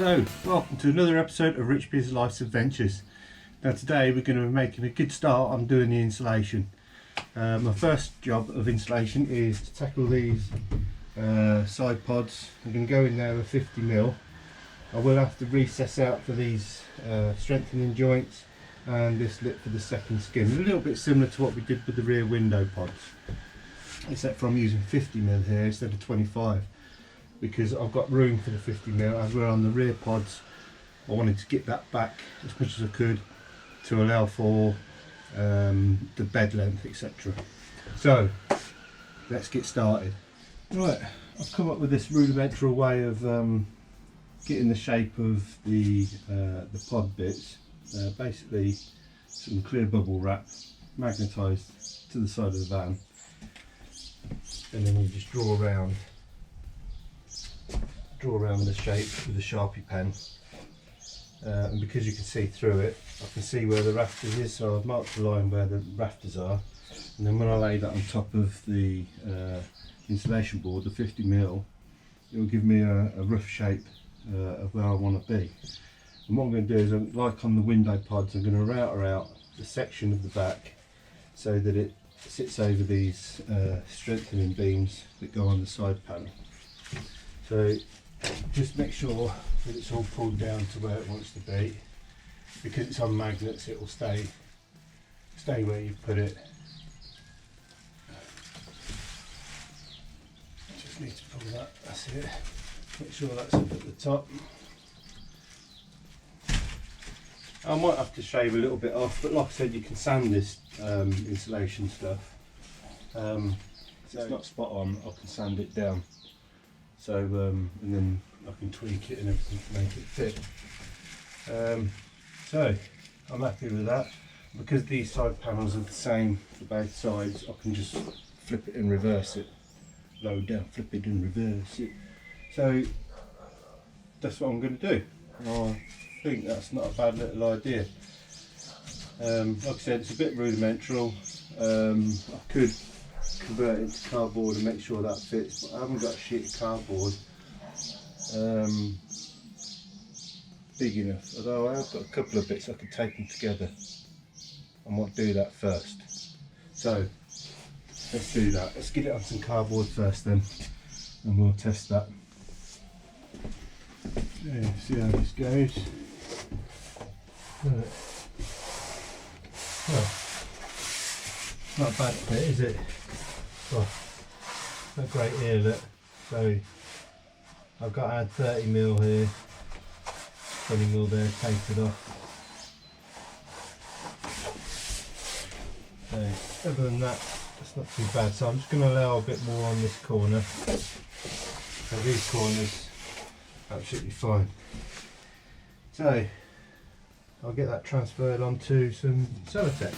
Hello, welcome to another episode of Richbbies Life's Adventures. Now today we're going to be making a good start on doing the insulation. My first job of insulation is to tackle these side pods. I'm going to go in there with 50mm. I will have to recess out for these strengthening joints and this lip for the second skin. A little bit similar to what we did with the rear window pods, except for I'm using 50mm here instead of 25. Because I've got room for the 50mm. As we're on the rear pods, I wanted to get that back as much as I could to allow for the bed length, etc. So let's get started. Right, I've come up with this rudimentary way of getting the shape of the pod bits. Basically some clear bubble wrap magnetised to the side of the van, and then you just draw around the shape with a Sharpie pen, and because you can see through it, I can see where the rafters is, so I've marked the line where the rafters are, and then when I lay that on top of the insulation board, the 50mm, it will give me a rough shape of where I want to be. And what I'm going to do is, like on the window pods, I'm going to router out the section of the back so that it sits over these strengthening beams that go on the side panel. So just make sure that it's all pulled down to where it wants to be. Because it's on magnets, it will stay where you put it. Just need to pull that, that's it. Make sure that's up at the top. I might have to shave a little bit off, but like I said, you can sand this insulation stuff. So it's not spot on, I can sand it down. So and then I can tweak it and everything to make it fit. So I'm happy with that. Because these side panels are the same for both sides, I can just flip it and reverse it. Lower down, flip it and reverse it. So that's what I'm going to do. I think that's not a bad little idea. Like I said, it's a bit rudimental. I could convert it into cardboard and make sure that fits, but I haven't got a sheet of cardboard big enough, although I have got a couple of bits I could take them together. I might do that first. So let's do that. Let's get it on some cardboard first then, and we'll test that. Yeah, see how this goes. Right. Well, not a bad fit, is it? Oh, not great here, look. So I've got to add 30mm here, 20mm there, tapered off. So other than that, that's not too bad. So I'm just going to allow a bit more on this corner. So these corners, absolutely fine. So I'll get that transferred onto some sellotape.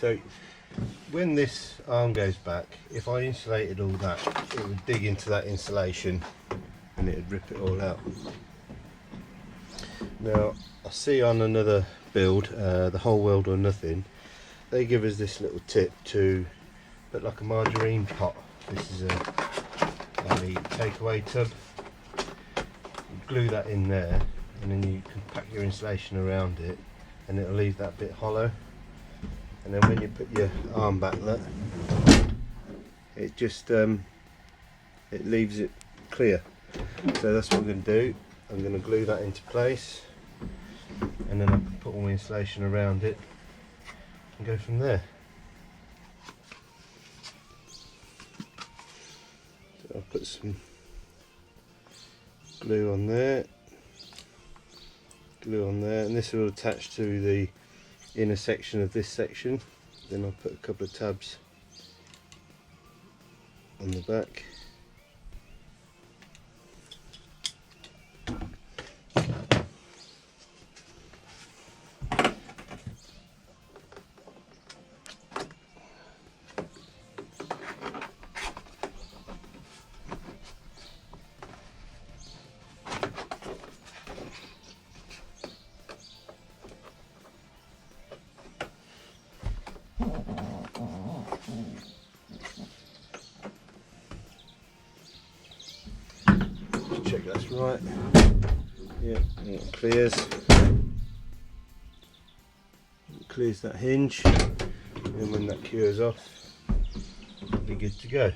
So when this arm goes back, if I insulated all that, it would dig into that insulation and it would rip it all out. Now I see on another build, the Whole World or Nothing, they give us this little tip to put like a margarine pot. This is a takeaway tub. You glue that in there and then you can pack your insulation around it and it'll leave that bit hollow. And then when you put your arm back, look, it just it leaves it clear. So that's what I'm going to do. I'm going to glue that into place, and then I can put all my insulation around it and go from there. So I'll put some glue on there, and this will attach to the inner section of this section. Then I'll put a couple of tabs on the back. Check that's right. Yeah, it clears that hinge, and when that cures off, it'll be good to go.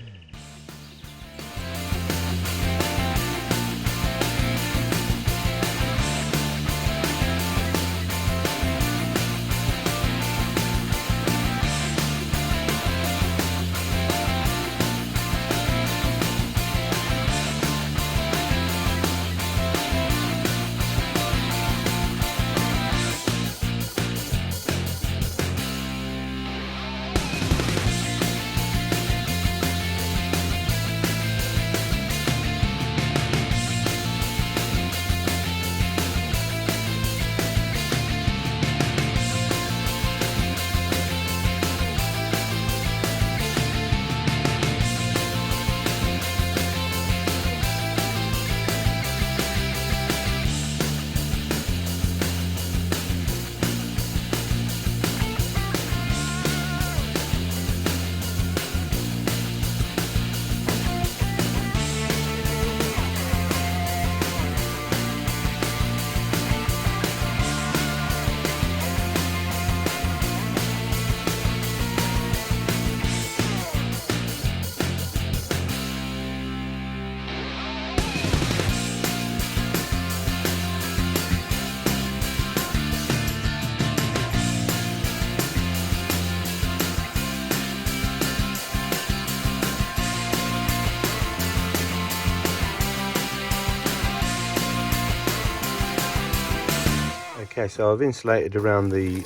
Okay, so I've insulated around the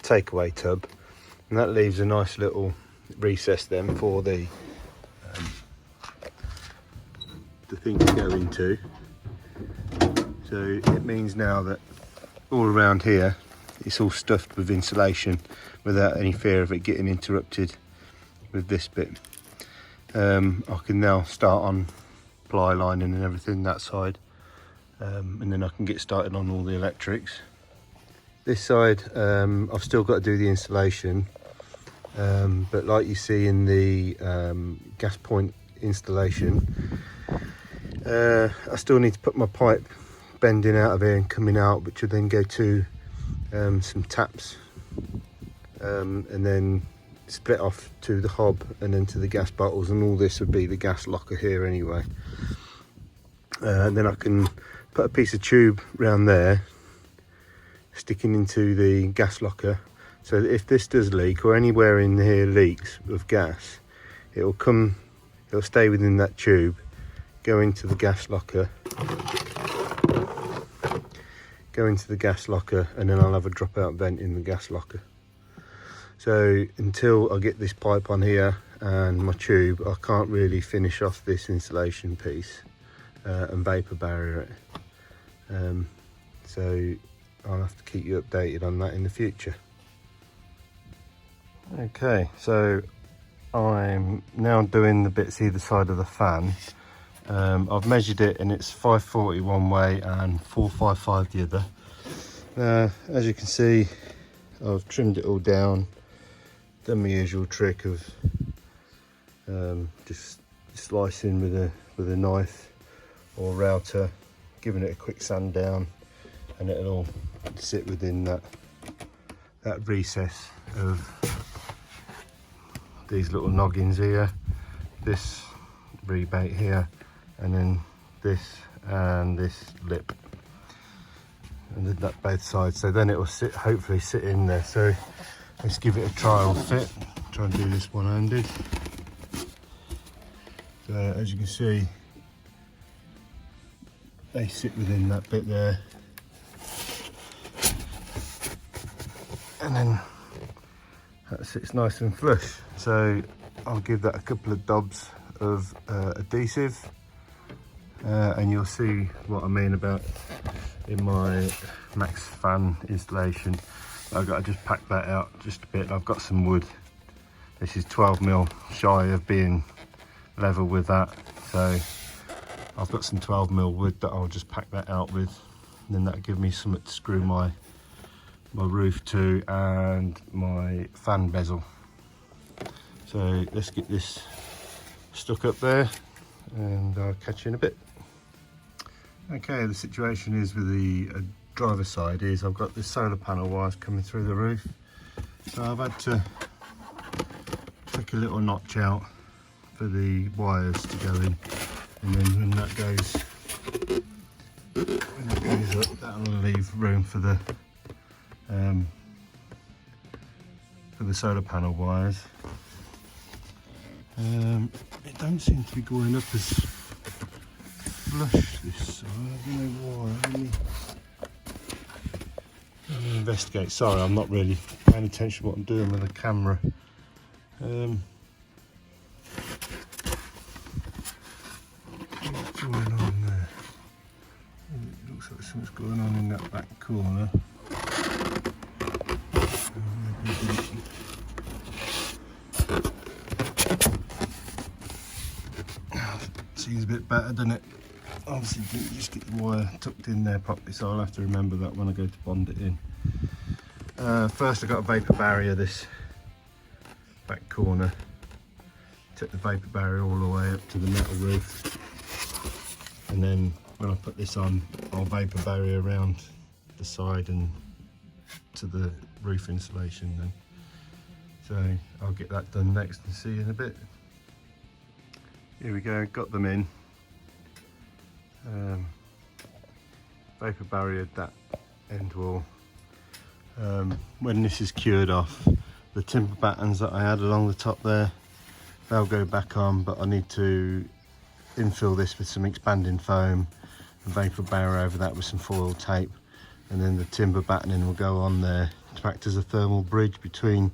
takeaway tub, and that leaves a nice little recess then for the thing to go into. So it means now that all around here it's all stuffed with insulation without any fear of it getting interrupted with this bit. I can now start on ply lining and everything that side, and then I can get started on all the electrics. This side I've still got to do the installation, but like you see in the gas point installation, I still need to put my pipe bending out of here and coming out, which will then go to some taps, and then split off to the hob and then to the gas bottles, and all this would be the gas locker here anyway. And then I can put a piece of tube around there sticking into the gas locker, so that if this does leak or anywhere in here leaks of gas, it'll stay within that tube, go into the gas locker, and then I'll have a dropout vent in the gas locker. So until I get this pipe on here and my tube, I can't really finish off this insulation piece and vapor barrier it. So I'll have to keep you updated on that in the future. Okay, so I'm now doing the bits either side of the fan. I've measured it and it's 540 one way and 455 the other. As you can see, I've trimmed it all down, done my usual trick of just slicing with a knife or router, giving it a quick sand down, and it'll all sit within that recess of these little noggins here, this rebate here, and then this and this lip, and did that both sides. So then it will hopefully sit in there. So let's give it a trial fit. Try and do this one-handed. So as you can see, they sit within that bit there, and then that sits nice and flush. So I'll give that a couple of dabs of adhesive, and you'll see what I mean about in my Max fan installation. I've got to just pack that out just a bit. I've got some wood. This is 12mm shy of being level with that, so I've got some 12mm wood that I'll just pack that out with, and then that'll give me something to screw my roof to and my fan bezel. So let's get this stuck up there and I'll catch you in a bit. Okay, the situation is with the driver's side is I've got this solar panel wires coming through the roof, so I've had to take a little notch out for the wires to go in, and then when that goes up, that'll leave room for the solar panel wires. It don't seem to be going up as flush this side. I don't know why. Let me investigate. Sorry, I'm not really paying attention to what I'm doing with the camera. What's going on there? It looks like something's going on in that back corner. Seems a bit better, doesn't it? Obviously didn't just get the wire tucked in there properly, so I'll have to remember that when I go to bond it in. First I got a vapor barrier this back corner. Took the vapor barrier all the way up to the metal roof, and then when I put this on, I'll vapor barrier around the side and to the roof insulation then. So I'll get that done next and see you in a bit. Here we go, got them in. Vapor barriered that end wall. When this is cured off, the timber battens that I had along the top there, they'll go back on, but I need to infill this with some expanding foam and vapor barrier over that with some foil tape, and then the timber battening will go on there to act as a thermal bridge between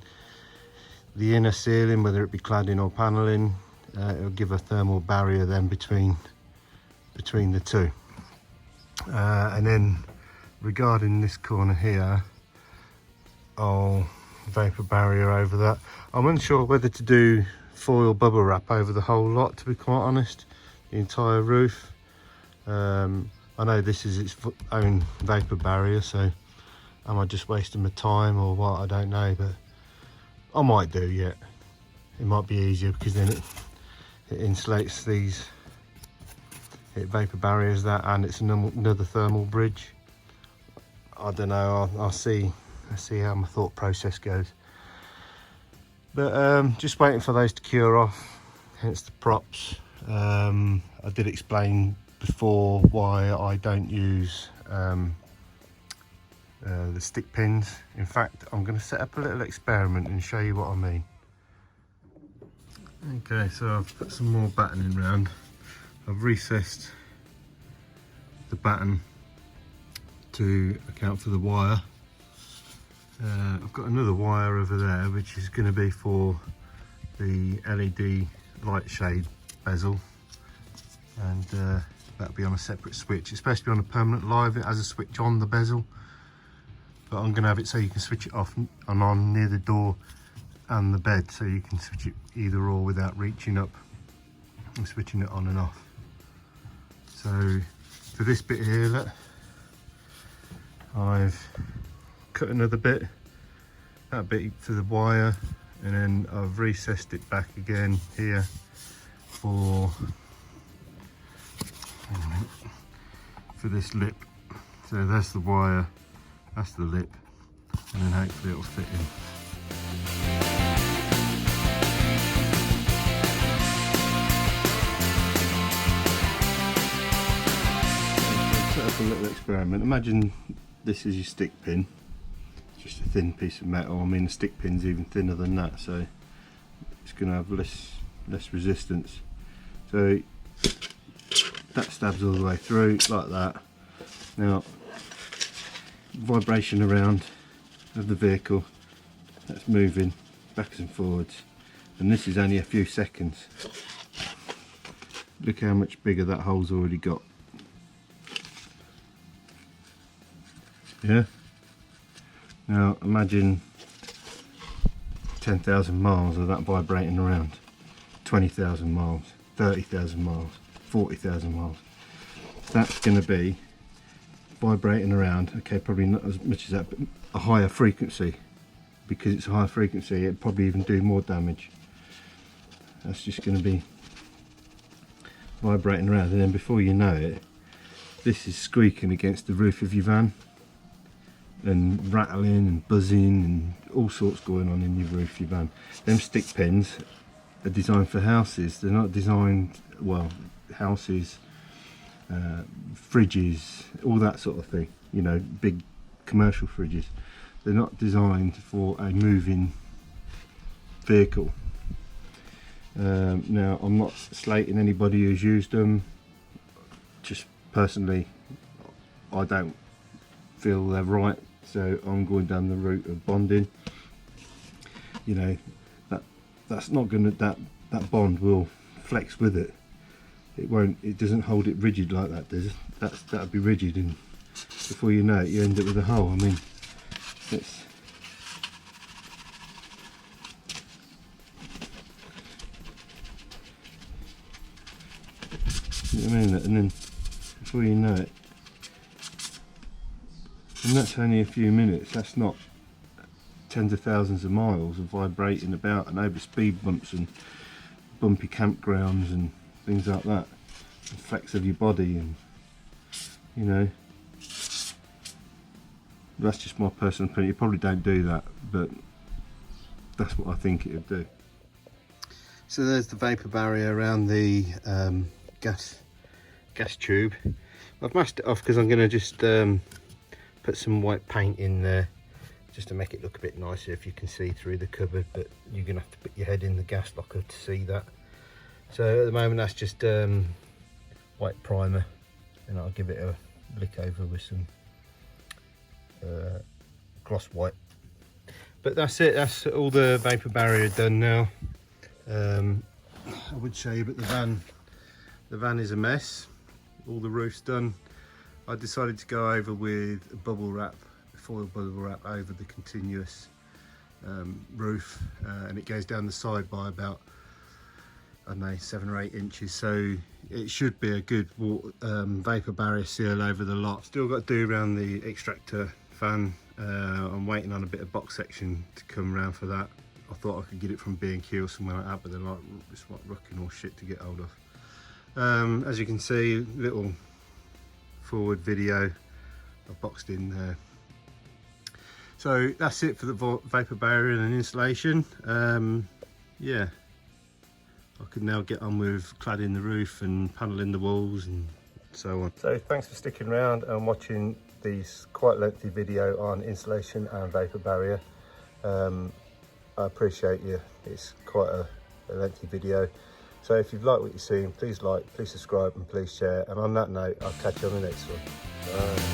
the inner ceiling, whether it be cladding or panelling. It'll give a thermal barrier then between the two. And then regarding this corner here, I'll vapor barrier over that. I'm unsure whether to do foil bubble wrap over the whole lot, to be quite honest, the entire roof. I know this is its own vapor barrier, so am I just wasting my time or what? I don't know, but I might do, yeah. It might be easier because then it insulates these, it vapor barriers that, and it's another thermal bridge. I don't know, I'll see how my thought process goes. But just waiting for those to cure off, hence the props. I did explain before why I don't use the stick pins. In fact, I'm going to set up a little experiment and show you what I mean. Okay, so I've put some more battening around. I've recessed the batten to account for the wire. I've got another wire over there which is going to be for the LED light shade bezel, and that'll be on a separate switch. It's supposed to be on a permanent live. It has a switch on the bezel, but I'm going to have it so you can switch it off and on near the door and the bed, so you can switch it either or without reaching up and switching it on and off. So for this bit here, look, I've cut another bit, that bit for the wire, and then I've recessed it back again here for this lip. So that's the wire, that's the lip, and then hopefully it'll fit in. Set up a little experiment. Imagine this is your stick pin, just a thin piece of metal. I mean, the stick pin's even thinner than that, so it's going to have less resistance. So that stabs all the way through like that. Now, vibration around of the vehicle, that's moving backwards and forwards, and this is only a few seconds. Look how much bigger that hole's already got. Yeah. Now imagine 10,000 miles of that vibrating around, 20,000 miles, 30,000 miles, 40,000 miles. That's going to be vibrating around, okay, probably not as much as that, but a higher frequency. Because it's a higher frequency, it'd probably even do more damage. That's just going to be vibrating around, and then before you know it, this is squeaking against the roof of your van, and rattling and buzzing and all sorts going on in your roof of your van. Them stick pins are designed for houses. They're not designed, well, houses, fridges, all that sort of thing, you know, big commercial fridges. They're not designed for a moving vehicle. Now, I'm not slating anybody who's used them. Just personally, I don't feel they're right, so I'm going down the route of bonding. You know, that's not gonna, that bond will flex with it. It won't, it doesn't hold it rigid like that does. That'd be rigid, and before you know it, you end up with a hole. I mean, it's, you know what I mean? And then before you know it, and that's only a few minutes, that's not tens of thousands of miles of vibrating about and over speed bumps and bumpy campgrounds and things like that, and flex of your body, and you know, that's just my personal opinion. You probably don't do that, but that's what I think it would do. So there's the vapor barrier around the gas tube. I've mashed it off because I'm going to just put some white paint in there just to make it look a bit nicer if you can see through the cupboard, but you're going to have to put your head in the gas locker to see that. So at the moment that's just white primer, and I'll give it a lick over with some gloss white. But that's it, that's all the vapor barrier done now. I would show you, but the van is a mess. All the roof's done. I decided to go over with a bubble wrap, foil bubble wrap over the continuous roof, and it goes down the side by about, I don't know, 7 or 8 inches, so it should be a good vapor barrier seal over the lot. Still got to do around the extractor fan. I'm waiting on a bit of box section to come around for that. I thought I could get it from B&Q or somewhere like that, but they're like, it's like rucking or shit to get hold of. As you can see, little forward video I've boxed in there. So that's it for the vapor barrier and installation. Yeah, I can now get on with cladding the roof and paneling the walls and so on. So thanks for sticking around and watching this quite lengthy video on installation and vapor barrier. I appreciate you. It's quite a lengthy video. So if you've liked what you've seen, please like, please subscribe and please share. And on that note, I'll catch you on the next one. Bye.